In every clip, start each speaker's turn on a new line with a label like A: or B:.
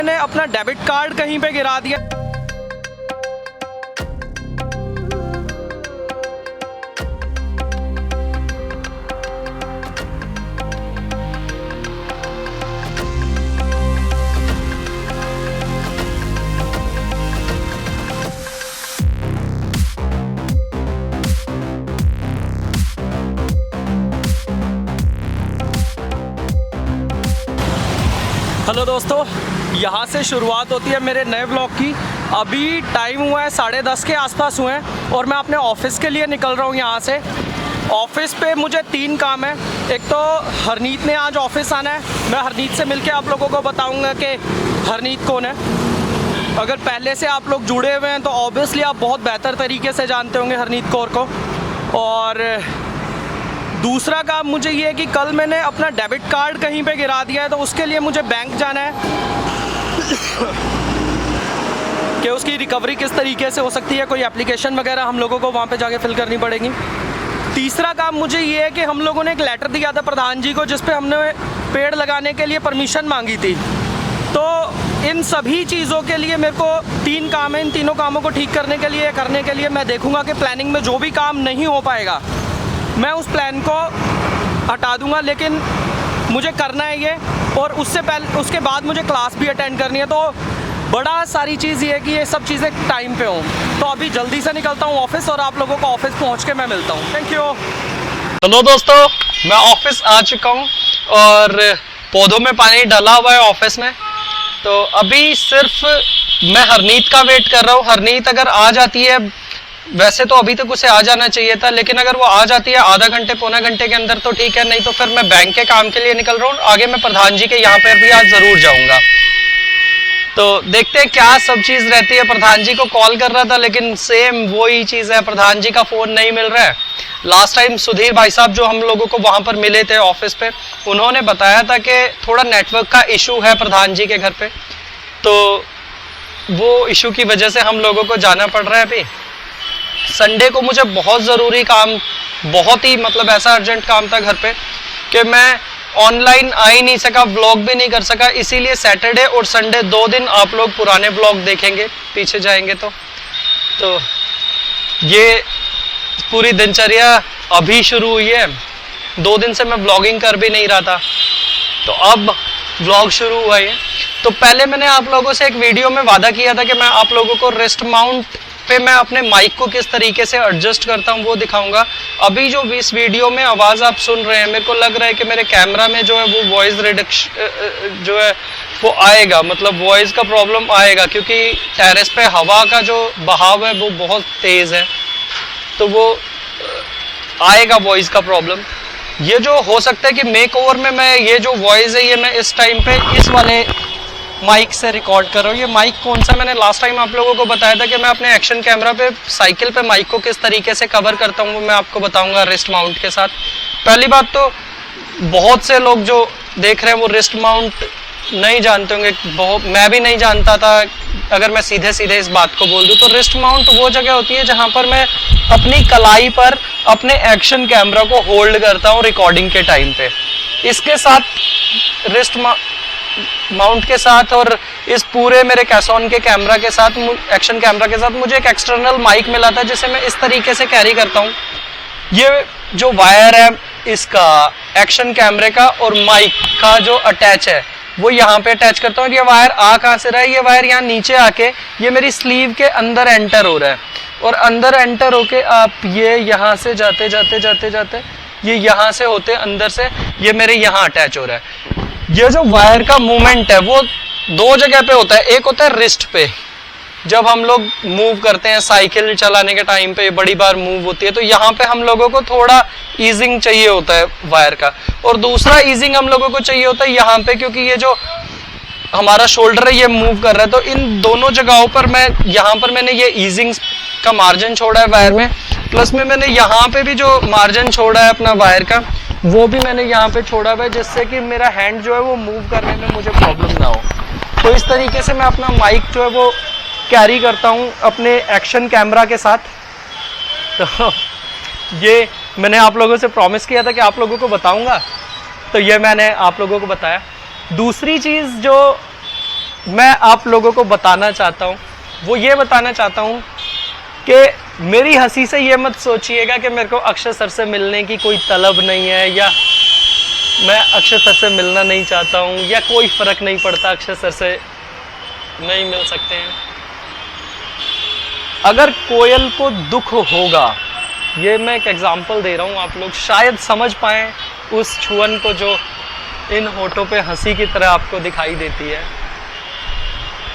A: मैंने अपना debit card कहीं पे गिरा दिया। हेलो दोस्तों, यहाँ से शुरुआत होती है मेरे नए ब्लॉग की। अभी टाइम हुआ है 10:30 के आसपास हुए हैं और मैं अपने ऑफिस के लिए निकल रहा हूँ। यहाँ से ऑफिस पे मुझे 3 काम है। एक तो हरनीत ने आज ऑफिस आना है। मैं हरनीत से मिलके आप लोगों को बताऊँगा कि हरनीत कौन है। अगर पहले से आप लोग जुड़े हुए हैं तो ऑब्वियसली आप बहुत बेहतर तरीके से जानते होंगे हरनीत कौर को। और दूसरा काम मुझे ये है कि कल मैंने अपना डेबिट कार्ड कहीं पे गिरा दिया है, तो उसके लिए मुझे बैंक जाना है कि उसकी रिकवरी किस तरीके से हो सकती है। कोई एप्लीकेशन वगैरह हम लोगों को वहाँ पे जाके फिल करनी पड़ेगी। तीसरा काम मुझे ये है कि हम लोगों ने एक लेटर दिया था प्रधान जी को, जिस पे हमने पेड़ लगाने के लिए परमिशन मांगी थी। तो इन सभी चीज़ों के लिए मेरे को 3 काम है। इन तीनों कामों को ठीक करने के लिए मैं देखूँगा कि प्लानिंग में जो भी काम नहीं हो पाएगा मैं उस प्लान को हटा दूंगा, लेकिन मुझे करना है ये। और उसके बाद मुझे क्लास भी अटेंड करनी है। तो बड़ा सारी चीज़ ये है कि ये सब चीज़ें टाइम पे हों। तो अभी जल्दी से निकलता हूँ ऑफिस और आप लोगों को ऑफिस पहुँच के मैं मिलता हूँ। Thank you.
B: हेलो दोस्तों, मैं ऑफिस आ चुका हूँ और पौधों में पानी डाला हुआ है ऑफिस में। तो अभी सिर्फ मैं हरनीत का वेट कर रहा हूँ। हरनीत अगर आ जाती है, वैसे तो अभी तक उसे आ जाना चाहिए था, लेकिन अगर वो आ जाती है आधा घंटे पौना घंटे के अंदर तो ठीक है, नहीं तो फिर मैं बैंक के काम के लिए निकल रहा हूँ। आगे मैं प्रधान जी के यहाँ पर भी आज ज़रूर जाऊँगा। तो देखते हैं क्या सब चीज़ रहती है। प्रधान जी को कॉल कर रहा था लेकिन सेम वही चीज़ है, प्रधान जी का फ़ोन नहीं मिल रहा है। लास्ट टाइम सुधीर भाई साहब जो हम लोगों को वहाँ पर मिले थे ऑफिस पे, उन्होंने बताया था कि थोड़ा नेटवर्क का इशू है प्रधान जी के घर पे। तो वो इशू की वजह से हम लोगों को जाना पड़ रहा है। अभी संडे को मुझे बहुत ज़रूरी काम, बहुत ही मतलब ऐसा अर्जेंट काम था घर पे कि मैं ऑनलाइन आ ही नहीं सका, व्लॉग भी नहीं कर सका। इसीलिए सैटरडे और संडे 2 दिन आप लोग पुराने व्लॉग देखेंगे पीछे जाएंगे तो ये पूरी दिनचर्या अभी शुरू हुई है। 2 दिन से मैं व्लॉगिंग कर भी नहीं रहा था, तो अब व्लॉग शुरू हुआ है। तो पहले मैंने आप लोगों से एक वीडियो में वादा किया था कि मैं आप लोगों को रिस्ट माउंट पे मैं अपने माइक को किस तरीके से एडजस्ट करता हूँ वो दिखाऊंगा। अभी जो इस वीडियो में आवाज़ आप सुन रहे हैं, मेरे को लग रहा है कि मेरे कैमरा में जो है वो वॉइस रिडक्शन जो है वो आएगा, मतलब वॉइस का प्रॉब्लम आएगा, क्योंकि टेरेस पे हवा का जो बहाव है वो बहुत तेज़ है, तो वो आएगा वॉइस का प्रॉब्लम। ये जो हो सकता है कि मेक ओवर में मैं ये जो वॉइस है ये मैं इस टाइम पे इस वाले माइक से रिकॉर्ड कर रहा हूँ। ये माइक कौन सा, मैंने लास्ट टाइम आप लोगों को बताया था कि मैं अपने एक्शन कैमरा पे साइकिल पे माइक को किस तरीके से कवर करता हूँ, वो मैं आपको बताऊंगा रिस्ट माउंट के साथ। पहली बात तो बहुत से लोग जो देख रहे हैं वो रिस्ट माउंट नहीं जानते होंगे, मैं भी नहीं जानता था। अगर मैं सीधे सीधे इस बात को बोल दूँ तो रिस्ट माउंट वो जगह होती है जहाँ पर मैं अपनी कलाई पर अपने एक्शन कैमरा को होल्ड करता हूँ रिकॉर्डिंग के टाइम पे। इसके साथ रिस्ट माउंट के साथ और इस पूरे मेरे कैसॉन के कैमरा के साथ, एक्शन कैमरा के साथ मुझे एक एक्सटर्नल माइक मिला था जिसे मैं इस तरीके से कैरी करता हूँ। ये जो वायर है इसका एक्शन कैमरे का और माइक का जो अटैच है वो यहाँ पे अटैच करता हूँ। ये वायर आ कहाँ से रहा है, ये वायर यहाँ नीचे आके ये मेरी स्लीव के अंदर एंटर हो रहा है, और अंदर एंटर होके आप ये यहाँ से जाते जाते जाते जाते ये यहाँ से होते अंदर से ये मेरे यहाँ अटैच हो रहा है। ये जो वायर का मूवमेंट है वो 2 जगह पे होता है। एक होता है रिस्ट पे, जब हम लोग मूव करते हैं साइकिल चलाने के टाइम पे बड़ी बार मूव होती है, तो यहाँ पे हम लोगों को थोड़ा ईजिंग चाहिए होता है वायर का, और दूसरा ईजिंग हम लोगों को चाहिए होता है यहाँ पे, क्योंकि ये जो हमारा शोल्डर है ये मूव कर रहा है। तो इन दोनों जगहों पर मैं यहाँ पर मैंने ये ईजिंग का मार्जिन छोड़ा है वायर में, प्लस में मैंने यहाँ पे भी जो मार्जिन छोड़ा है अपना वायर का वो भी मैंने यहाँ पे छोड़ा हुआ है, जिससे कि मेरा हैंड जो है वो मूव करने में मुझे प्रॉब्लम ना हो। तो इस तरीके से मैं अपना माइक जो है वो कैरी करता हूँ अपने एक्शन कैमरा के साथ। तो ये मैंने आप लोगों से प्रॉमिस किया था कि आप लोगों को बताऊंगा, तो ये मैंने आप लोगों को बताया। दूसरी चीज़ जो मैं आप लोगों को बताना चाहता हूँ वो ये बताना चाहता हूँ कि मेरी हंसी से ये मत सोचिएगा कि मेरे को अक्षय सर से मिलने की कोई तलब नहीं है, या मैं अक्षय सर से मिलना नहीं चाहता हूँ, या कोई फ़र्क नहीं पड़ता, अक्षय सर से नहीं मिल सकते हैं। अगर कोयल को दुख होगा, ये मैं एक एग्जांपल दे रहा हूँ, आप लोग शायद समझ पाएँ उस छुअन को जो इन होठों पे हंसी की तरह आपको दिखाई देती है।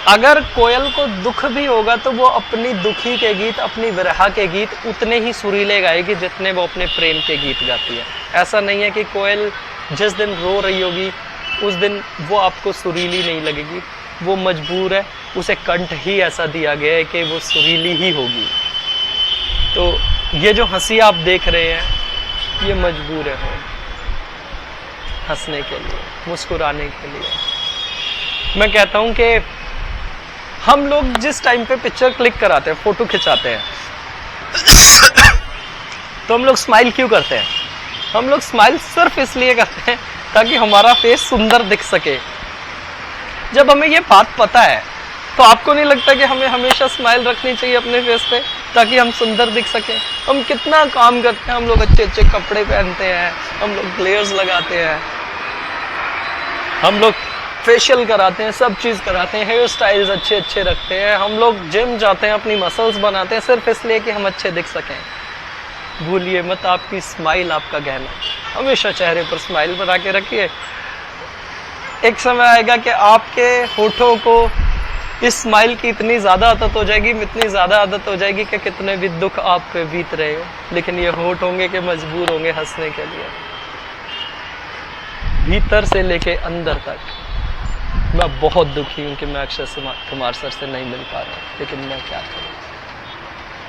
B: अगर कोयल को दुख भी होगा तो वो अपनी दुखी के गीत, अपनी विरह के गीत उतने ही सुरीले गाएगी जितने वो अपने प्रेम के गीत गाती है। ऐसा नहीं है कि कोयल जिस दिन रो रही होगी उस दिन वो आपको सुरीली नहीं लगेगी, वो मजबूर है, उसे कंठ ही ऐसा दिया गया है कि वो सुरीली ही होगी। तो ये जो हंसी आप देख रहे हैं ये मजबूर है हंसने के लिए, मुस्कुराने के लिए। मैं कहता हूँ कि हम लोग जिस टाइम पे पिक्चर क्लिक कराते हैं, फोटो खिंचाते हैं, तो हम लोग स्माइल क्यों करते हैं? हम लोग स्माइल सिर्फ इसलिए करते हैं ताकि हमारा फेस सुंदर दिख सके। जब हमें ये बात पता है तो आपको नहीं लगता कि हमें हमेशा स्माइल रखनी चाहिए अपने फेस पे ताकि हम सुंदर दिख सकें? हम कितना काम करते हैं, हम लोग अच्छे अच्छे कपड़े पहनते हैं, हम लोग ग्लेयर्स लगाते हैं, हम लोग फेशियल कराते हैं, सब चीज़ कराते हैं, हेयर स्टाइल्स अच्छे अच्छे रखते हैं, हम लोग जिम जाते हैं, अपनी मसल्स बनाते हैं सिर्फ इसलिए कि हम अच्छे दिख सकें। भूलिए मत, आपकी स्माइल आपका गहना, हमेशा चेहरे पर स्माइल बना के रखिए। एक समय आएगा कि आपके होठों को इस स्माइल की इतनी ज़्यादा आदत हो जाएगी, इतनी ज़्यादा आदत हो जाएगी कि कितने भी दुख आप पे बीत रहे हो, लेकिन ये होठ होंगे कि मजबूर होंगे हंसने के लिए। भीतर से लेके अंदर तक मैं बहुत दुखी हूँ कि मैं अक्षय कुमार सर से नहीं मिल पा रहा, लेकिन मैं क्या करूँ,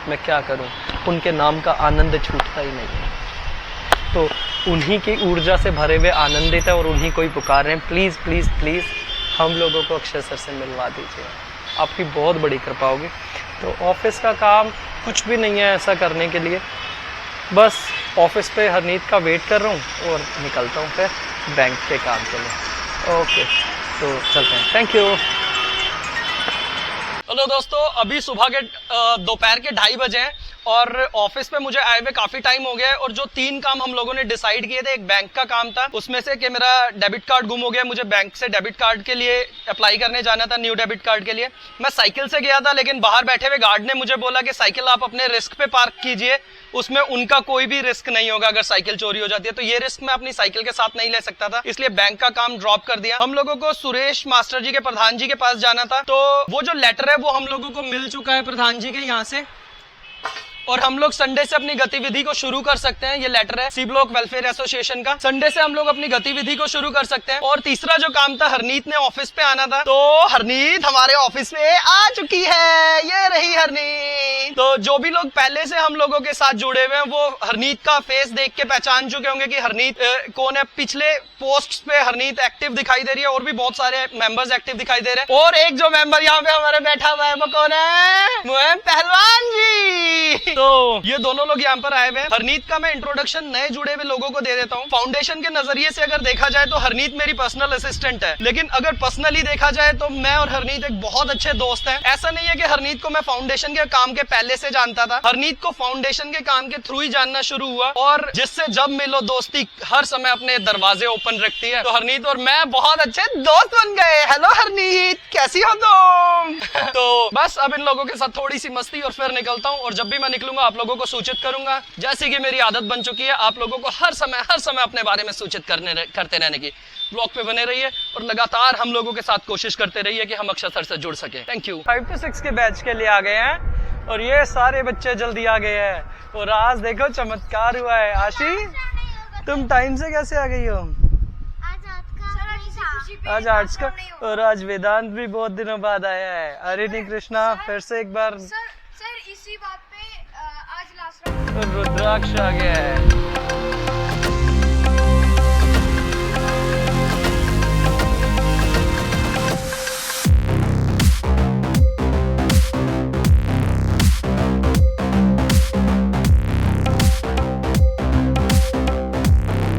B: मैं क्या करूँ, उनके नाम का आनंद छूटता ही नहीं है। तो उन्हीं की ऊर्जा से भरे हुए आनंदित है और उन्हीं को ही पुकार रहे हैं, प्लीज़ प्लीज़ प्लीज़ हम लोगों को अक्षय सर से मिलवा दीजिए, आपकी बहुत बड़ी कृपा होगी। तो ऑफिस का काम कुछ भी नहीं है ऐसा करने के लिए, बस ऑफिस पे हरनीत का वेट कर रहा हूँ और निकलता हूँ फिर बैंक के काम के लिए। ओके, तो चलते हैं, थैंक यू। हेलो दोस्तों, अभी सुबह के दोपहर के 2:30 बजे हैं और ऑफिस पे मुझे आए हुए काफी टाइम हो गया है। और जो 3 काम हम लोगों ने डिसाइड किए थे, एक बैंक का काम था, उसमें से कि मेरा डेबिट कार्ड गुम हो गया, मुझे बैंक से डेबिट कार्ड के लिए अप्लाई करने जाना था, न्यू डेबिट कार्ड के लिए। मैं साइकिल से गया था, लेकिन बाहर बैठे हुए गार्ड ने मुझे बोला कि साइकिल आप अपने रिस्क पे पार्क कीजिए, उसमें उनका कोई भी रिस्क नहीं होगा अगर साइकिल चोरी हो जाती है। तो ये रिस्क मैं अपनी साइकिल के साथ नहीं ले सकता था, इसलिए बैंक का काम ड्रॉप कर दिया। हम लोगों को सुरेश मास्टर जी के, प्रधान जी के पास जाना था, तो वो जो लेटर है वो हम लोगों को मिल चुका है प्रधान जी के यहाँ से, और हम लोग संडे से अपनी गतिविधि को शुरू कर सकते हैं। ये लेटर है सी ब्लॉक वेलफेयर एसोसिएशन का, संडे से हम लोग अपनी गतिविधि को शुरू कर सकते हैं। और तीसरा जो काम था, हरनीत ने ऑफिस पे आना था, तो हरनीत हमारे ऑफिस में आ चुकी है, ये रही हरनीत। तो जो भी लोग पहले से हम लोगों के साथ जुड़े हुए हैं वो हरनीत का फेस देख के पहचान चुके होंगे कि हरनीत कौन है। पिछले पोस्ट पे हरनीत एक्टिव दिखाई दे रही है और भी बहुत सारे मेंबर्स एक्टिव दिखाई दे रहे हैं। और एक जो मेंबर यहाँ पे हमारे बैठा हुआ है वो कौन है? वो है पहलवान जी। तो ये दोनों लोग यहाँ पर आए हुए हैं। हरनीत का मैं इंट्रोडक्शन नए जुड़े हुए लोगों को दे देता हूँ। फाउंडेशन के नजरिए से अगर देखा जाए तो हरनीत मेरी पर्सनल असिस्टेंट है, लेकिन अगर पर्सनली देखा जाए तो मैं और हरनीत एक बहुत अच्छे दोस्त हैं। ऐसा नहीं है कि हरनीत को मैं फाउंडेशन के काम के पहले से जानता था, हरनीत को फाउंडेशन के काम के थ्रू ही जानना शुरू हुआ, और जिससे जब मिलो दोस्ती हर समय अपने दरवाजे ओपन रखती है। तो हरनीत और मैं बहुत अच्छे दोस्त बन गए। हेलो हरनीत, कैसी हो तुम? तो बस अब इन लोगों के साथ थोड़ी सी मस्ती और फिर निकलता हूँ, और जब भी मैं निकलूंगा आप लोगों को सूचित करूंगा, जैसे कि मेरी आदत बन चुकी है आप लोगों को हर समय अपने बारे में सूचित करते रहने की। ब्लॉग पे बने रहिए और लगातार हम लोगों के साथ कोशिश करते रहिए कि हम अक्षय सर से जुड़ सके। Thank you. 5 to 6 के बैच के लिए आ गए हैं और ये सारे बच्चे जल्दी आ गए हैं और आज देखो चमत्कार हुआ है। आशी, तुम टाइम से कैसे आ गई हो? आज आर्ट्स का, और आज वेदांत भी बहुत दिनों बाद आया है। हरे कृष्णा, फिर से एक बार
C: सर इसी बात पे आज लास्ट
B: रुद्राक्ष आ गया है।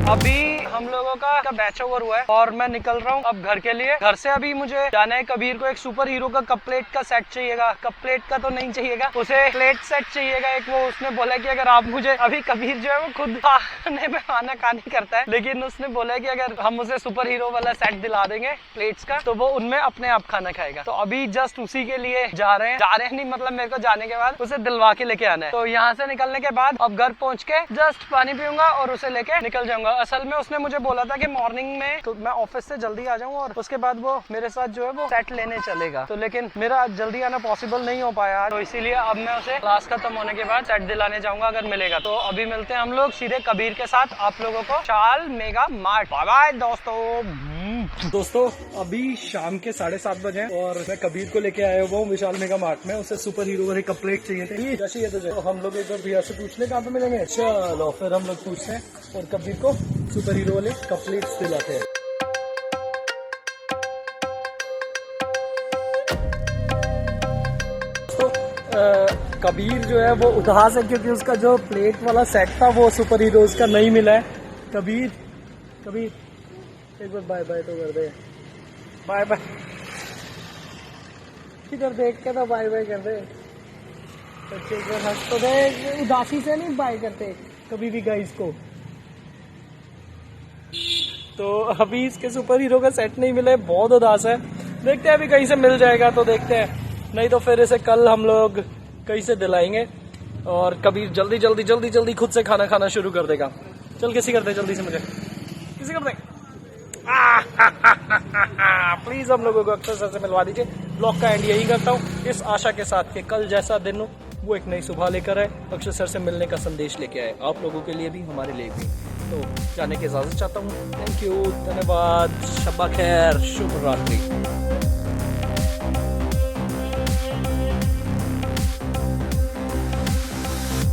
B: अभी हम लोगों का का बैच ओवर हुआ है और मैं निकल रहा हूँ अब घर के लिए। घर से अभी मुझे जाना है कबीर को एक सुपर हीरो का कप प्लेट का सेट चाहिएगा। कप प्लेट का तो नहीं चाहिएगा, उसे प्लेट सेट चाहिएगा एक। वो उसने बोला कि अगर आप मुझे, अभी कबीर जो है वो खुद खाने में खाना नहीं करता है, लेकिन उसने बोला कि अगर हम उसे सुपर हीरो वाला सेट दिला देंगे प्लेट्स का तो वो उनमें अपने आप खाना खाएगा। तो अभी जस्ट उसी के लिए जा रहे हैं नहीं, मतलब मेरे को जाने के बाद उसे दिलवा के लेके आना है। तो यहाँ से निकलने के बाद अब घर पहुंच के जस्ट पानी पीऊंगा और उसे लेके निकल जाऊंगा। असल में उसने मुझे बोला था कि मॉर्निंग में तो मैं ऑफिस से जल्दी आ जाऊँ और उसके बाद वो मेरे साथ जो है वो सेट लेने चलेगा। तो लेकिन मेरा जल्दी आना पॉसिबल नहीं हो पाया, तो इसीलिए अब मैं उसे क्लास खत्म होने के बाद सेट दिलाने जाऊंगा अगर मिलेगा। तो अभी मिलते हैं हम लोग सीधे कबीर के साथ आप लोगों को विशाल मेगा मार्ट। बाय बाय दोस्तों अभी शाम के 7:30 बजे और मैं कबीर को लेके आया हुआ हूँ विशाल मेगा मार्ट में। उसे सुपर हीरो वाले कप प्लेट चाहिए थे। चाहिए तो हम लोग एक बार भैया से पूछ ले कहाँ पे मिलेंगे। चलो फिर हम लोग पूछते हैं और कबीर को सुपर हीरो वाले कप प्लेट्स दिलाते हैं। कबीर जो है वो उदास है क्योंकि उसका जो प्लेट वाला सेट था वो सुपर हीरोज का नहीं मिला है। कबीर एक बार बाय बाय तो कर दे, बाय बाय इधर देख के तो बाय बाय कर दे। हंस तो दे, उदासी से नहीं बाय करते कभी भी गाइस को। तो अभी इसके सुपर हीरो का सेट नहीं मिला है, बहुत उदास है। देखते हैं अभी कहीं से मिल जाएगा तो देखते हैं, नहीं तो फिर इसे कल हम लोग कहीं से दिलाएंगे। और कबीर जल्दी जल्दी जल्दी जल्दी खुद से खाना खाना शुरू कर देगा। चल किसी कर दे जल्दी से, मुझे किसी कर दे प्लीज हम लोगों को अक्षर सर से मिलवा दीजिए। ब्लॉग का एंड यही करता हूँ इस आशा के साथ कि कल जैसा दिन हो वो एक नई सुबह लेकर आए, अक्षर सर से मिलने का संदेश लेके आए, आप लोगों के लिए भी हमारे लिए भी। तो जाने की इजाजत चाहता हूँ। थैंक यू, धन्यवाद, शब्बा खैर, शुभ रात्रि।